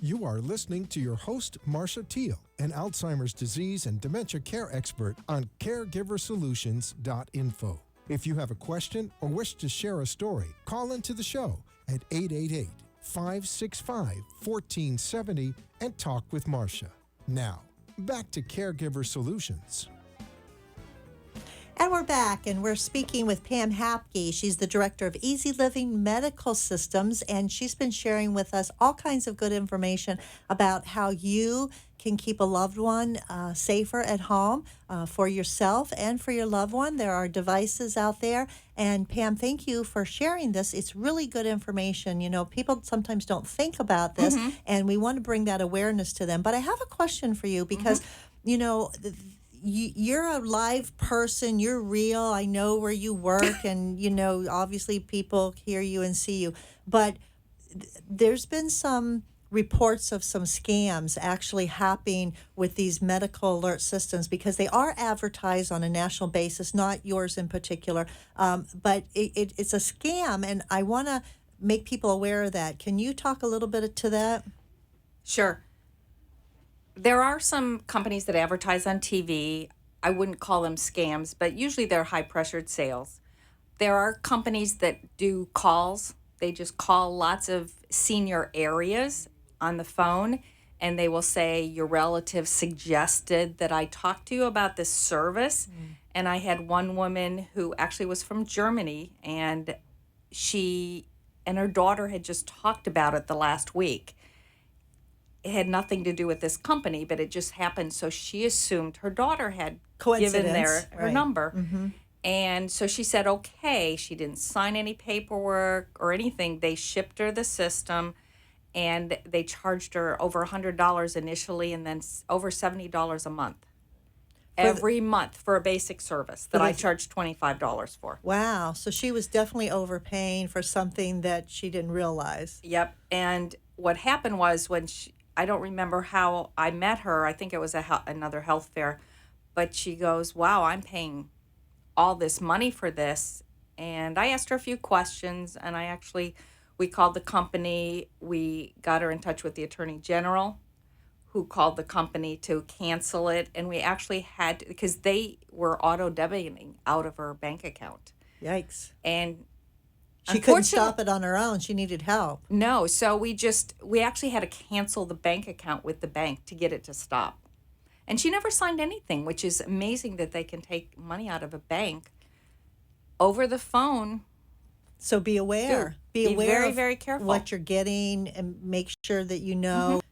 You are listening to your host, Marcia Teele, an Alzheimer's disease and dementia care expert on CareGiverSolutions.info. If you have a question or wish to share a story, call into the show at 888-565-1470 and talk with Marcia. Now, back to Caregiver Solutions. And we're back, and we're speaking with Pam Hapke. She's the director of Easy Living Medical Systems, and she's been sharing with us all kinds of good information about how you can keep a loved one safer at home for yourself and for your loved one. There are devices out there. And Pam, thank you for sharing this. It's really good information. You know, people sometimes don't think about this, and we want to bring that awareness to them. But I have a question for you because, you know, you're a live person, you're real. I know where you work, and you know, obviously people hear you and see you, but there's been some reports of some scams actually happening with these medical alert systems because they are advertised on a national basis, not yours in particular, but it's a scam, and I want to make people aware of that. Can you talk a little bit to that? Sure. There are some companies that advertise on TV. I wouldn't call them scams, but usually they're high-pressured sales. There are companies that do calls. They just call lots of senior areas on the phone, and they will say, your relative suggested that I talk to you about this service. And I had one woman who actually was from Germany, and she and her daughter had just talked about it the last week. It had nothing to do with this company, but it just happened. So she assumed her daughter had given her number. And so she said, okay. She didn't sign any paperwork or anything. They shipped her the system, and they charged her over $100 initially and then over $70 a month. Every month for a basic service that I charged $25 for. Wow. So she was definitely overpaying for something that she didn't realize. Yep. And what happened was when I don't remember how I met her. I think it was another health fair. But she goes, wow, I'm paying all this money for this. And I asked her a few questions, and we called the company. We got her in touch with the Attorney General, who called the company to cancel it. And we actually had, because they were auto-debiting out of her bank account. Yikes. And she couldn't stop it on her own. She needed help. No, so we actually had to cancel the bank account with the bank to get it to stop. And she never signed anything, which is amazing that they can take money out of a bank over the phone. So be aware. Be aware very, of very careful what you're getting, and make sure that you know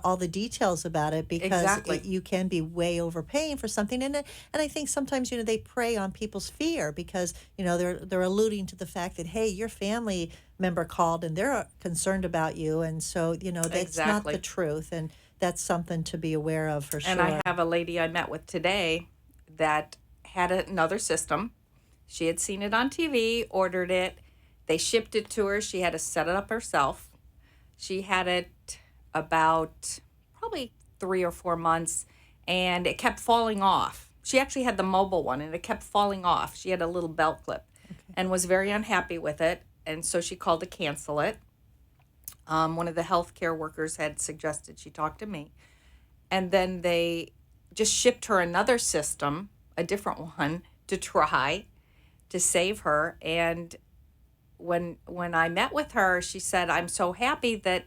all the details about it, because Exactly. you can be way overpaying for something. And I think sometimes, they prey on people's fear, because, they're alluding to the fact that, hey, your family member called and they're concerned about you. And so, that's not the Exactly. truth. And that's something to be aware of for And sure. I have a lady I met with today that had another system. She had seen it on TV, ordered it. They shipped it to her. She had to set it up herself. She had it about probably 3 or 4 months, and it kept falling off. She actually had the mobile one, and it kept falling off. She had a little belt clip and was very unhappy with it. And so she called to cancel it. One of the healthcare workers had suggested she talk to me. And then they just shipped her another system, a different one, to try to save her. And when I met with her, she said, "I'm so happy that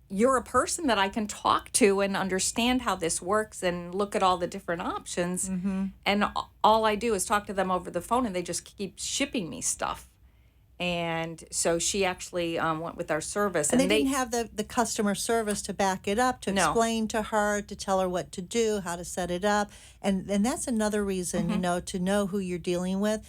you're a person that I can talk to and understand how this works and look at all the different options." And all I do is talk to them over the phone, and they just keep shipping me stuff. And so she actually went with our service. And they didn't have the customer service to back it up, to No. explain to her, to tell her what to do, how to set it up. And that's another reason, to know who you're dealing with,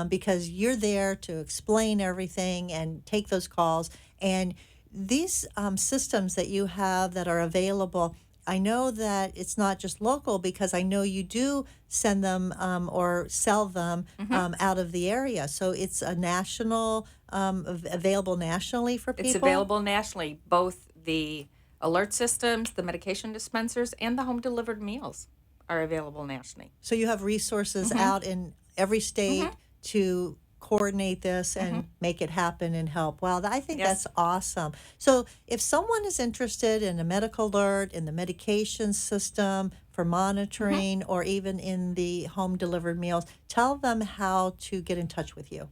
because you're there to explain everything and take those calls. And these systems that you have that are available, I know that it's not just local, because I know you do send them or sell them out of the area. So it's a national, available nationally for people? It's available nationally, both the alert systems, the medication dispensers, and the home delivered meals are available nationally. So you have resources out in every state to coordinate this and make it happen and help. Wow, I think Yes. that's awesome. So if someone is interested in a medical alert, in the medication system for monitoring, or even in the home delivered meals, tell them how to get in touch with you.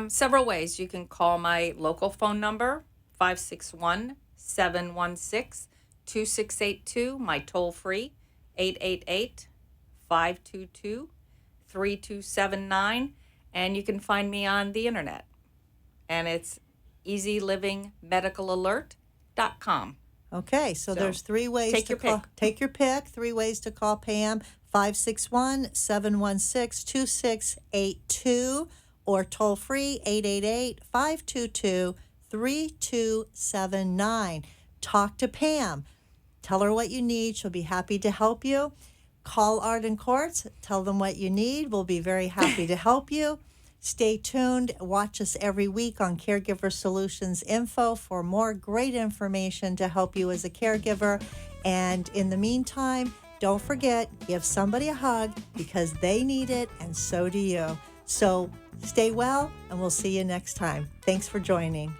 Several ways. You can call my local phone number, 561-716-2682, my toll-free, 888-522-3279. And you can find me on the internet. And it's easylivingmedicalalert.com. Okay, so there's 3 ways take to your call. pick. Take your pick. 3 ways to call Pam: 561-716-2682, or toll free 888-522-3279. Talk to Pam. Tell her what you need. She'll be happy to help you. Call Arden Courts. Tell them what you need. We'll be very happy to help you. Stay tuned. Watch us every week on Caregiver Solutions Info for more great information to help you as a caregiver. And in the meantime, don't forget, give somebody a hug, because they need it and so do you. So stay well, and we'll see you next time. Thanks for joining.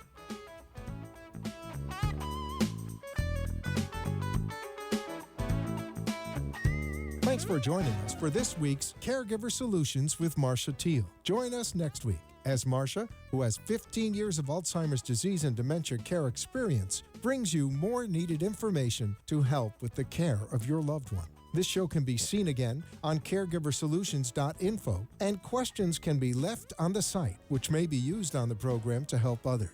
Thanks for joining us for this week's Caregiver Solutions with Marcia Teele. Join us next week as Marcia, who has 15 years of Alzheimer's disease and dementia care experience, brings you more needed information to help with the care of your loved one. This show can be seen again on caregiversolutions.info, and questions can be left on the site, which may be used on the program to help others.